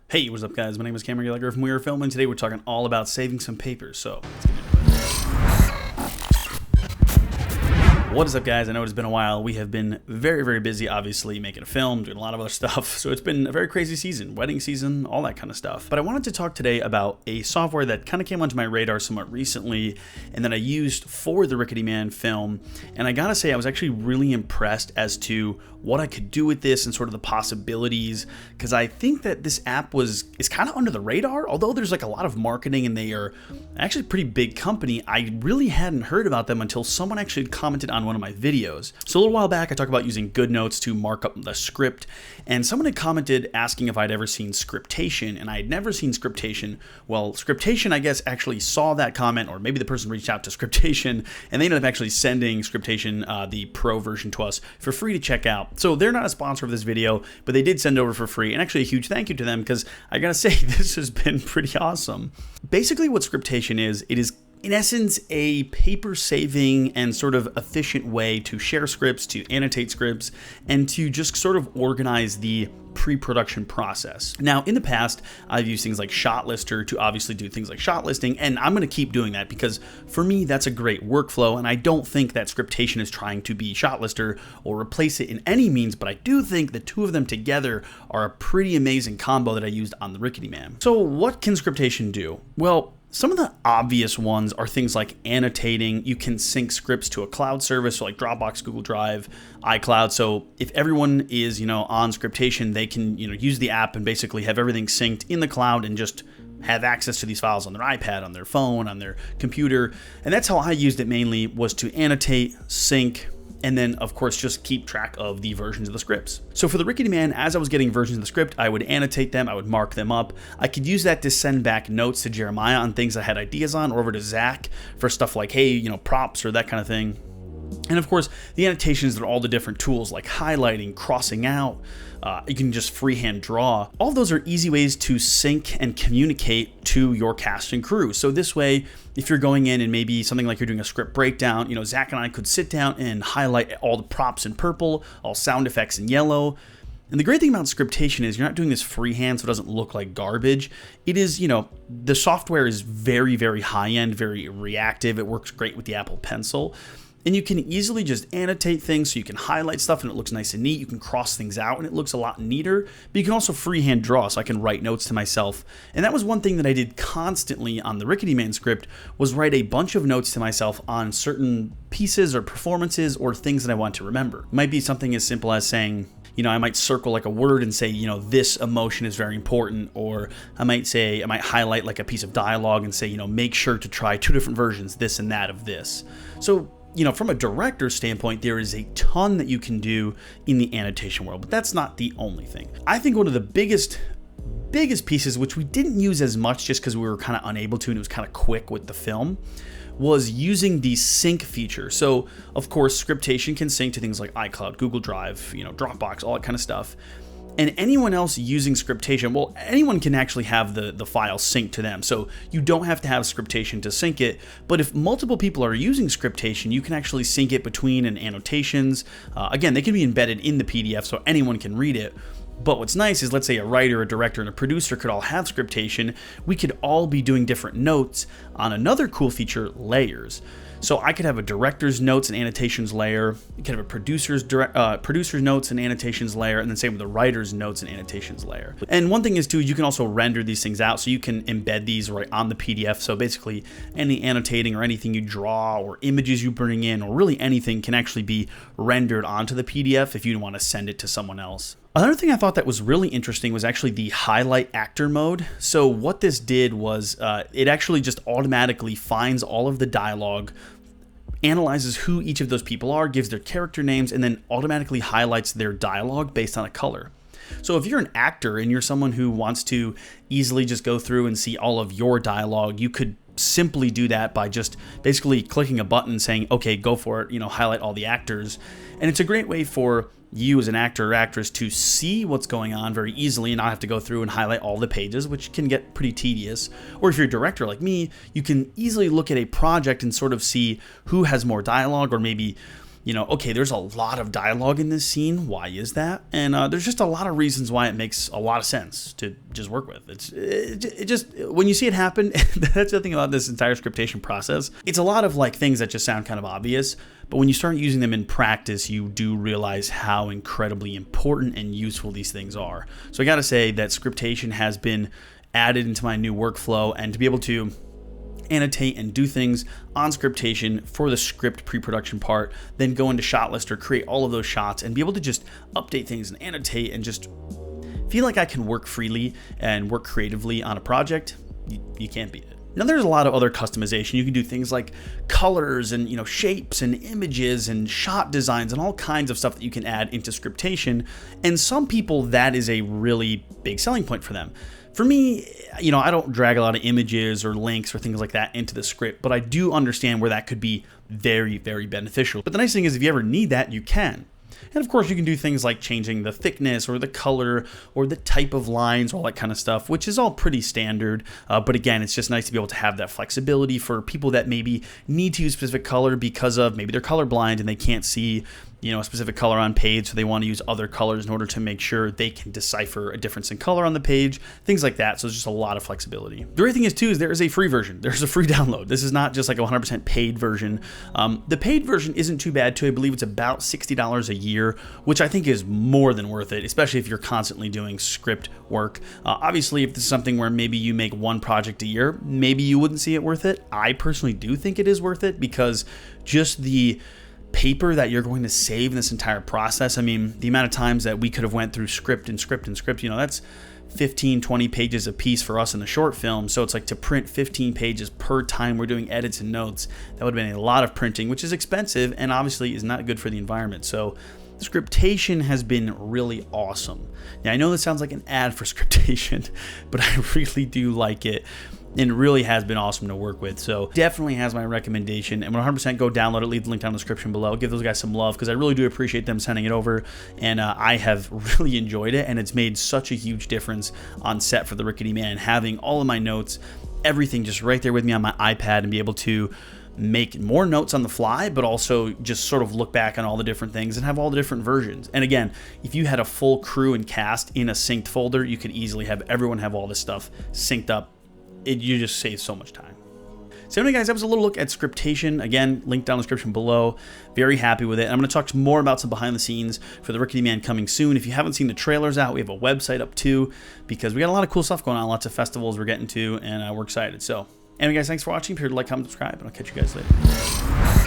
Hey, what's up guys? My name is Cameron Gallagher from We Are Filming. Today we're talking all about saving some paper, so let's get into it. What is up guys? I know it's been a while. We have been very busy, obviously, making a film, doing a lot of other stuff. So it's been a very crazy season, wedding season, all that kind of stuff. But I wanted to talk today about a software that kind of came onto my radar somewhat recently and that I used for the Rickety Man film. And I gotta say, I was actually really impressed as to what I could do with this and sort of the possibilities, because I think that this app is kind of under the radar. Although there's like a lot of marketing and they are actually a pretty big company, I really hadn't heard about them until someone actually commented on one of my videos. So a little while back I talked about using GoodNotes to mark up the script, and someone had commented asking if I'd ever seen Scriptation, and I had never seen Scriptation. Well, Scriptation, I guess, actually saw that comment, or maybe the person reached out to Scriptation and they ended up actually sending Scriptation, the pro version, to us for free to check out. So they're not a sponsor of this video, but they did send over for free, and actually a huge thank you to them, because I gotta say, this has been pretty awesome. Basically what Scriptation is, it is in essence a paper-saving and sort of efficient way to share scripts, to annotate scripts, and to just sort of organize the pre-production process. Now, in the past, I've used things like ShotLister to obviously do things like shot listing, and I'm going to keep doing that because for me, that's a great workflow, and I don't think that Scriptation is trying to be ShotLister or replace it in any means, but I do think the two of them together are a pretty amazing combo that I used on the Rickety Man. So what can Scriptation do? Well, some of the obvious ones are things like annotating. You can sync scripts to a cloud service, so like Dropbox, Google Drive, iCloud. So if everyone is, on Scriptation, they can, use the app and basically have everything synced in the cloud and just have access to these files on their iPad, on their phone, on their computer. And that's how I used it mainly, was to annotate, sync, and then, of course, just keep track of the versions of the scripts. So for the Rickety Man, as I was getting versions of the script, I would annotate them, I would mark them up. I could use that to send back notes to Jeremiah on things I had ideas on, or over to Zach for stuff like, hey, props or that kind of thing. And of course, the annotations are all the different tools like highlighting, crossing out. You can just freehand draw. All of those are easy ways to sync and communicate to your cast and crew. So this way, if you're going in and maybe something like you're doing a script breakdown, Zach and I could sit down and highlight all the props in purple, all sound effects in yellow. And the great thing about Scriptation is you're not doing this freehand, so it doesn't look like garbage. It is, the software is very high-end, very reactive. It works great with the Apple Pencil. And you can easily just annotate things, so you can highlight stuff and it looks nice and neat. You can cross things out and it looks a lot neater. But you can also freehand draw, so I can write notes to myself. And that was one thing that I did constantly on the Rickety Man script, was write a bunch of notes to myself on certain pieces or performances or things that I want to remember. It might be something as simple as saying, I might circle like a word and say, this emotion is very important. Or I might highlight like a piece of dialogue and say, make sure to try 2 different versions, this and that of this. So, from a director's standpoint, there is a ton that you can do in the annotation world, but that's not the only thing. I think one of the biggest pieces, which we didn't use as much just because we were kind of unable to and it was kind of quick with the film, was using the sync feature. So, of course, Scriptation can sync to things like iCloud, Google Drive, Dropbox, all that kind of stuff. And anyone else using Scriptation, well, anyone can actually have the file synced to them. So you don't have to have Scriptation to sync it. But if multiple people are using Scriptation, you can actually sync it between and annotations. Again, they can be embedded in the PDF so anyone can read it. But what's nice is, let's say a writer, a director, and a producer could all have Scriptation. We could all be doing different notes on another cool feature, layers. So I could have a director's notes and annotations layer, you could have a producer's notes and annotations layer, and then same with the writer's notes and annotations layer. And one thing is too, you can also render these things out, so you can embed these right on the PDF. So basically any annotating or anything you draw or images you bring in or really anything can actually be rendered onto the PDF if you want to send it to someone else. Another thing I thought that was really interesting was actually the highlight actor mode. So what this did was it actually just automatically finds all of the dialogue, analyzes who each of those people are, gives their character names, and then automatically highlights their dialogue based on a color. So if you're an actor and you're someone who wants to easily just go through and see all of your dialogue, you could simply do that by just basically clicking a button saying, okay, go for it, highlight all the actors. And it's a great way for you as an actor or actress to see what's going on very easily and not have to go through and highlight all the pages, which can get pretty tedious. Or if you're a director like me, you can easily look at a project and sort of see who has more dialogue, or maybe okay, there's a lot of dialogue in this scene. Why is that? And there's just a lot of reasons why it makes a lot of sense to just work with. It just, when you see it happen, that's the thing about this entire scriptation process. It's a lot of like things that just sound kind of obvious, but when you start using them in practice, you do realize how incredibly important and useful these things are. So I gotta say that scriptation has been added into my new workflow, and to be able to annotate and do things on scriptation for the script pre-production part, then go into shot list or create all of those shots and be able to just update things and annotate and just feel like I can work freely and work creatively on a project, you can't beat it. Now there's a lot of other customization. You can do things like colors and shapes and images and shot designs and all kinds of stuff that you can add into scriptation, and some people that is a really big selling point for them. For me, I don't drag a lot of images or links or things like that into the script, but I do understand where that could be very, very beneficial. But the nice thing is if you ever need that, you can. And of course, you can do things like changing the thickness or the color or the type of lines, all that kind of stuff, which is all pretty standard. But again, it's just nice to be able to have that flexibility for people that maybe need to use a specific color because of maybe they're colorblind and they can't see a specific color on page, so they want to use other colors in order to make sure they can decipher a difference in color on the page, things like that. So there's just a lot of flexibility. The great thing is too, is there is a free version. There's a free download. This is not just like a 100% paid version. The paid version isn't too bad too. I believe it's about $60 a year, which I think is more than worth it, especially if you're constantly doing script work. Obviously, if this is something where maybe you make one project a year, maybe you wouldn't see it worth it. I personally do think it is worth it because just the paper that you're going to save in this entire process. I mean, the amount of times that we could have went through script and script and script, that's 15, 20 pages a piece for us in the short film. So it's like to print 15 pages per time we're doing edits and notes. That would have been a lot of printing, which is expensive and obviously is not good for the environment. So scriptation has been really awesome. Now, I know this sounds like an ad for scriptation, but I really do like it. And it really has been awesome to work with. So definitely has my recommendation. And 100% go download it. Leave the link down in the description below. Give those guys some love because I really do appreciate them sending it over. And I have really enjoyed it. And it's made such a huge difference on set for The Rickety Man. Having all of my notes, everything just right there with me on my iPad and be able to make more notes on the fly, but also just sort of look back on all the different things and have all the different versions. And again, if you had a full crew and cast in a synced folder, you could easily have everyone have all this stuff synced up. You just save so much time. So anyway, guys, that was a little look at scriptation. Again, link down in the description below. Very happy with it. And I'm going to talk more about some behind the scenes for The Rickety Man coming soon. If you haven't seen the trailers out, we have a website up too, because we got a lot of cool stuff going on, lots of festivals we're getting to, and we're excited. So anyway, guys, thanks for watching. Be sure to like, comment, subscribe, and I'll catch you guys later.